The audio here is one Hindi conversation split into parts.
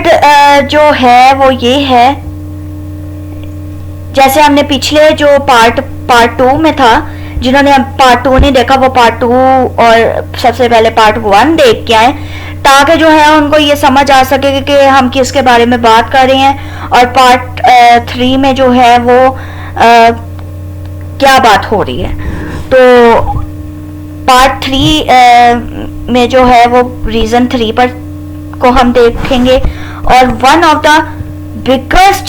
थर्ड जो है वो ये है, जैसे हमने पिछले जो पार्ट 2 में था, जिन्होंने पार्ट 2 नहीं देखा वो पार्ट 2 और सबसे पहले पार्ट 1 देख के आए, ताकि जो है उनको ये समझ आ सके कि हम किसके बारे में बात कर रहे हैं, और पार्ट 3 में जो है वो क्या बात हो रही है। तो पार्ट 3 में जो है वो रीजन 3 पर को हम देखेंगे। और one of the biggest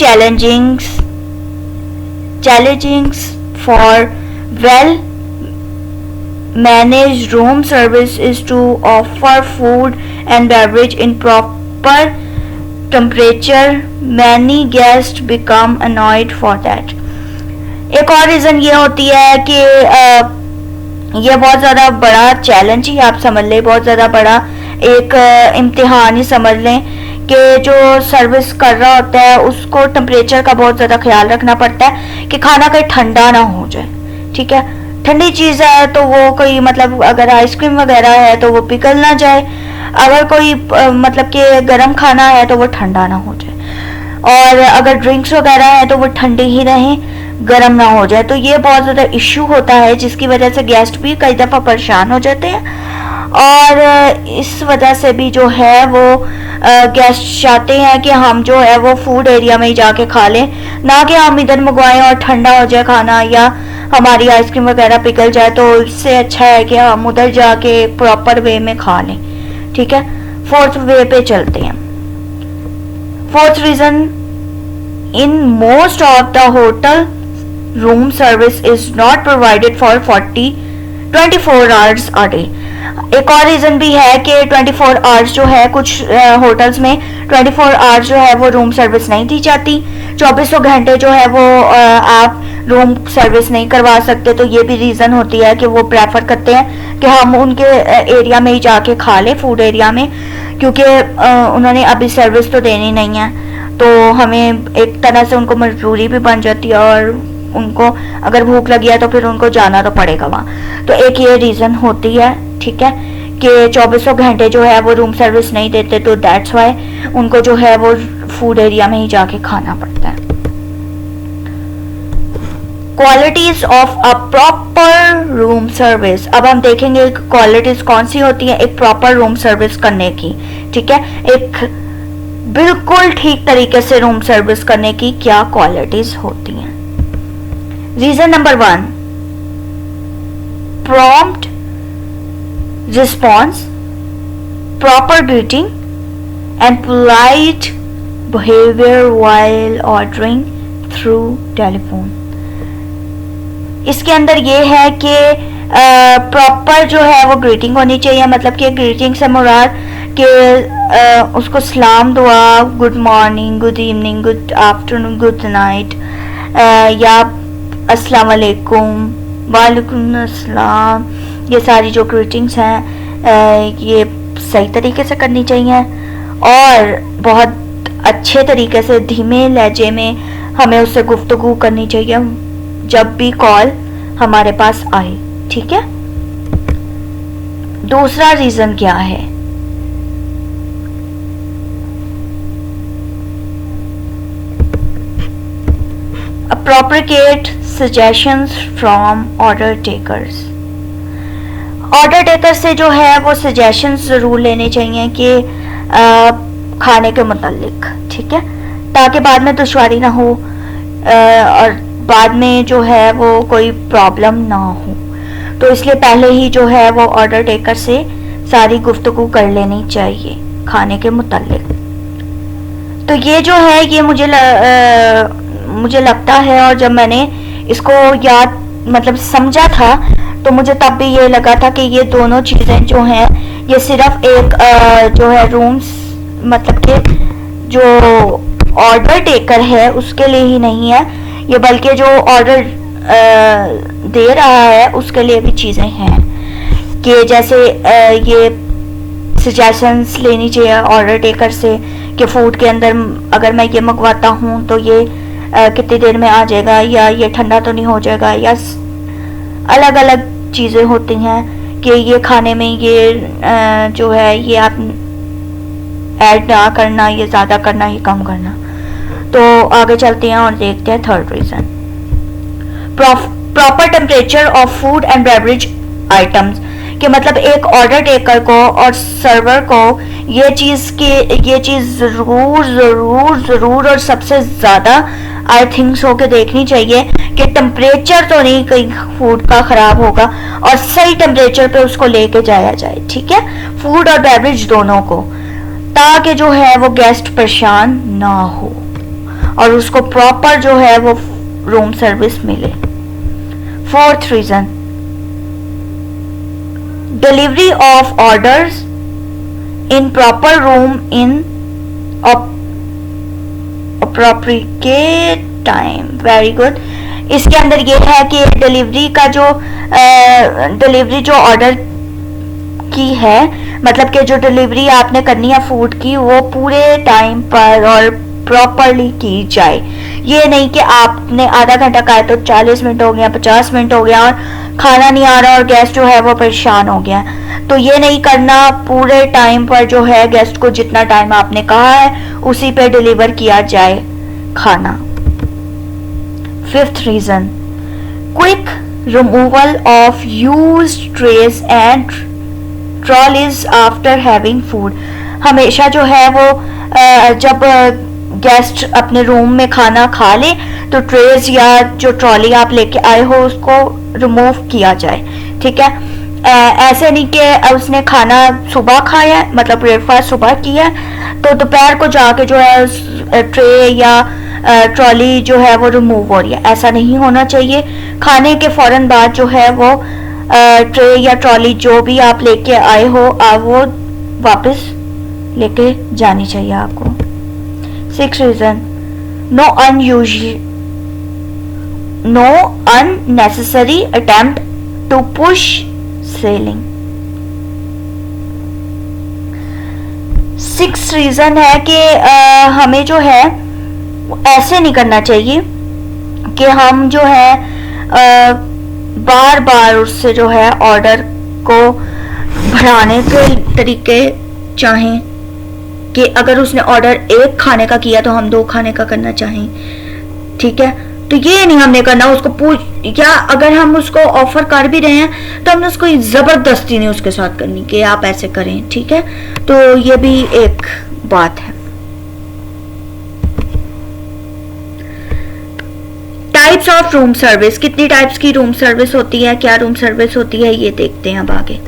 challengings for well managed room service is to offer food and beverage in proper temperature. Many guests become annoyed for that. एक और रीज़न ये होती है कि ये बहुत ज़्यादा बड़ा चैलेंज ही आप समझ लें, बहुत ज़्यादा बड़ा एक इम्तिहान ही समझ लें कि जो सर्विस कर रहा होता है उसको टेम्परेचर का बहुत ज़्यादा ख्याल रखना पड़ता है कि खाना कहीं ठंडा ना हो जाए। ठीक है, ठंडी चीज़ है तो वो कोई मतलब अगर आइसक्रीम वगैरह है तो वो पिघल ना जाए, अगर कोई मतलब कि गर्म खाना है तो वो ठंडा ना हो जाए, और अगर ड्रिंक्स वगैरह है तो वो ठंडी ही रहें, गर्म ना हो जाए। तो ये बहुत ज़्यादा इश्यू होता है, जिसकी वजह से गेस्ट भी कई दफ़ा परेशान हो जाते हैं, और इस वजह से भी जो है वो गेस्ट चाहते हैं कि हम जो है वो फूड एरिया में ही जाके खा लें, ना कि हम इधर मंगवाएं और ठंडा हो जाए खाना या हमारी आइसक्रीम वगैरह पिघल जाए। तो इससे अच्छा है कि हम उधर जाके प्रॉपर वे में खा लें। ठीक है, फोर्थ वे पे चलते हैं। Fourth reason, in most of the hotel room service is not provided for 24 hours a day. एक और रीज़न भी है कि 24 आवर्स जो है कुछ होटल्स में 24 आवर्स जो है वो रूम सर्विस नहीं दी जाती, 2400 घंटे जो है वो आप रूम सर्विस नहीं करवा सकते। तो ये भी रीज़न होती है कि वो प्रेफर करते हैं कि हम उनके एरिया में ही जाके खा लें, फूड एरिया में, क्योंकि उन्होंने अभी सर्विस तो देनी नहीं है, तो हमें एक तरह से उनको मजबूरी भी बन जाती है, और उनको अगर भूख लगी है तो फिर उनको जाना तो पड़ेगा वहाँ। तो एक ये रीज़न होती है, ठीक है, कि 2400 घंटे जो है वो रूम सर्विस नहीं देते, तो दैट्स वाई उनको जो है वो फूड एरिया में ही जाके खाना पड़ता है। Qualities of a proper room service. अब हम देखेंगे क्वालिटीज कौन सी होती है एक प्रॉपर रूम सर्विस करने की। ठीक है, एक बिल्कुल ठीक तरीके से रूम सर्विस करने की क्या क्वालिटीज होती हैं। Reason number 1, prompt response, proper greeting and polite behaviour while ordering through telephone. इसके अंदर ये है कि प्रॉपर जो है वो ग्रीटिंग होनी चाहिए, मतलब कि ग्रीटिंग से मुराद कि उसको सलाम दुआ, good morning, good evening, good afternoon, good night, या अस्सलाम वालेकुम, वालेकुम अस्सलाम, ये सारी जो ग्रीटिंग्स हैं ये सही तरीके से करनी चाहिए, और बहुत अच्छे तरीके से धीमे लहजे में हमें उससे गुफ्तगू करनी चाहिए जब भी कॉल हमारे पास आए। ठीक है, दूसरा रीजन क्या है, appropriate suggestions from order takers। Order taker से जो है वो सजेशंस ज़रूर लेने चाहिए कि खाने के मुतालिक, ठीक है, ताकि बाद में दुश्वारी ना हो और बाद में जो है वो कोई प्रॉब्लम ना हो। तो इसलिए पहले ही जो है वो ऑर्डर टेकर से सारी गुफ्तगू कर लेनी चाहिए खाने के मुतालिक। तो ये जो है ये मुझे लगता है, और जब मैंने इसको याद मतलब समझा था तो मुझे तब भी ये लगा था कि ये दोनों चीज़ें जो हैं ये सिर्फ एक जो है रूम्स मतलब कि जो ऑर्डर टेकर है उसके लिए ही नहीं है, ये बल्कि जो ऑर्डर दे रहा है उसके लिए भी चीज़ें हैं कि जैसे ये सजेशंस लेनी चाहिए ऑर्डर टेकर से कि फूड के अंदर अगर मैं ये मंगवाता हूँ तो ये कितनी देर में आ जाएगा, या ये ठंडा तो नहीं हो जाएगा, या अलग अलग चीज़ें होती हैं कि ये खाने में ये जो है ये आप ऐड ना करना, ये ज़्यादा करना, ये कम करना। तो आगे चलते हैं और देखते हैं third reason, proper temperature of food and beverage items. कि मतलब एक ऑर्डर टेकर को और सर्वर को ये चीज़ ज़रूर और सबसे ज़्यादा आई थिंक्स होके देखनी चाहिए कि टेम्परेचर तो नहीं कहीं फूड का ख़राब होगा, और सही टेम्परेचर पे उसको लेके जाया जाए, ठीक है, फूड और बेवरेज दोनों को, ताकि जो है वो गेस्ट परेशान ना हो और उसको प्रॉपर जो है वो रूम सर्विस मिले। Fourth reason, delivery of orders in proper room in appropriate time. Very good. इसके अंदर ये है कि डिलीवरी का जो डिलीवरी जो ऑर्डर की है, मतलब कि जो डिलीवरी आपने करनी है फूड की, वो पूरे टाइम पर और प्रॉपरली की जाए। ये नहीं कि आपने आधा घंटा कहा तो 40 मिनट हो गया, 50 मिनट हो गया और खाना नहीं आ रहा और गेस्ट जो है वो परेशान हो गया। तो ये नहीं करना, पूरे टाइम पर जो है गेस्ट को जितना टाइम आपने कहा है उसी पे डिलीवर किया जाए खाना। Fifth reason, quick removal of used trays and trolleys after having food. हमेशा जो है वो जब गेस्ट अपने रूम में खाना खा ले तो ट्रेज या जो ट्रॉली आप लेके आए हो उसको रिमूव किया जाए, ठीक है। ऐसे नहीं कि उसने खाना सुबह खाया है, मतलब ब्रेकफास्ट सुबह किया तो दोपहर को जाके जो है ट्रे या ट्रॉली जो है वो रिमूव हो रही है, ऐसा नहीं होना चाहिए। खाने के फौरन बाद जो है वो ट्रे या ट्रॉली जो भी आप लेके आए हो वो वापस लेके जानी चाहिए आपको। Six reason, no unnecessary attempt to push selling। Six reason है कि हमें जो है ऐसे नहीं करना चाहिए कि हम जो है बार बार उससे जो है ऑर्डर को बढ़ाने के तरीके चाहें, कि अगर उसने ऑर्डर एक खाने का किया तो हम 2 खाने का करना चाहें, ठीक है। तो ये नहीं हमने करना उसको या अगर हम उसको ऑफर कर भी रहे हैं तो हमने उसको जबरदस्ती नहीं उसके साथ करनी कि आप ऐसे करें, ठीक है। तो ये भी एक बात है। टाइप्स ऑफ रूम सर्विस, कितनी टाइप्स की रूम सर्विस होती है, क्या रूम सर्विस होती है, ये देखते हैं अब आगे।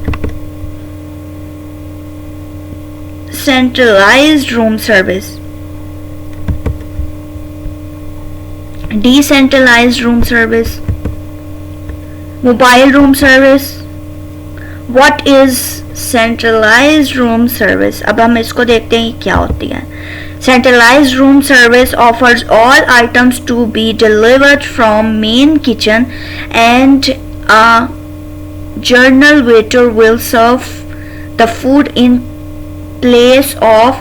Centralized room service, decentralized room service, mobile room service। What is centralized room service? अब हम इसको देखते हैं क्या होती है। Centralized room service offers all items to be delivered from main kitchen and a general waiter will serve the food in place of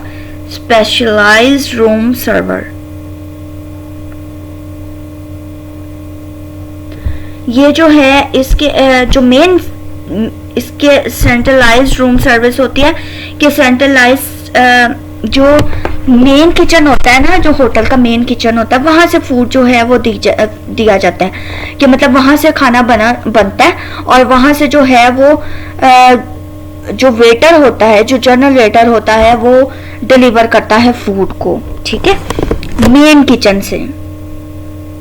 specialized room server। ये जो है इसके जो मेन इसके सेंट्रलाइज्ड रूम सर्विस होती है कि सेंट्रलाइज्ड जो मेन किचन होता है ना, जो होटल का मेन किचन होता है, वहां से फूड जो है वो दिया जाता है, कि मतलब वहां से खाना बनता है और वहां से जो है वो जो वेटर होता है, जो जनरल वेटर होता है, वो डिलीवर करता है फूड को, ठीक है। मेन किचन से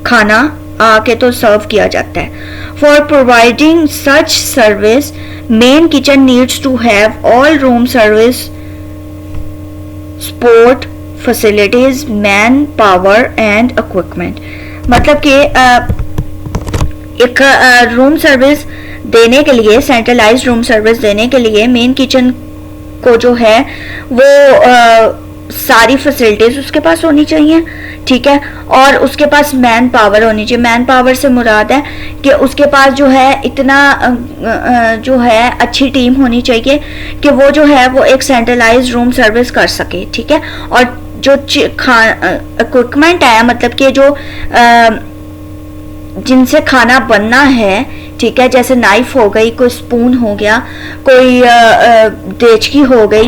खाना आके तो सर्व किया जाता है। For providing such service main kitchen needs to have all room service support facilities, manpower and equipment. मतलब कि एक रूम सर्विस देने के लिए, सेंट्रलाइज्ड रूम सर्विस देने के लिए मेन किचन को जो है वो सारी फैसिलिटीज उसके पास होनी चाहिए, ठीक है। और उसके पास मैन पावर होनी चाहिए। मैन पावर से मुराद है कि उसके पास जो है इतना जो है अच्छी टीम होनी चाहिए कि वो जो है वो एक सेंट्रलाइज्ड रूम सर्विस कर सके, ठीक है। और जो इक्विपमेंट है, मतलब कि जो जिनसे खाना बनना है, ठीक है, जैसे नाइफ हो गई, कोई स्पून हो गया, कोई देचकी हो गई,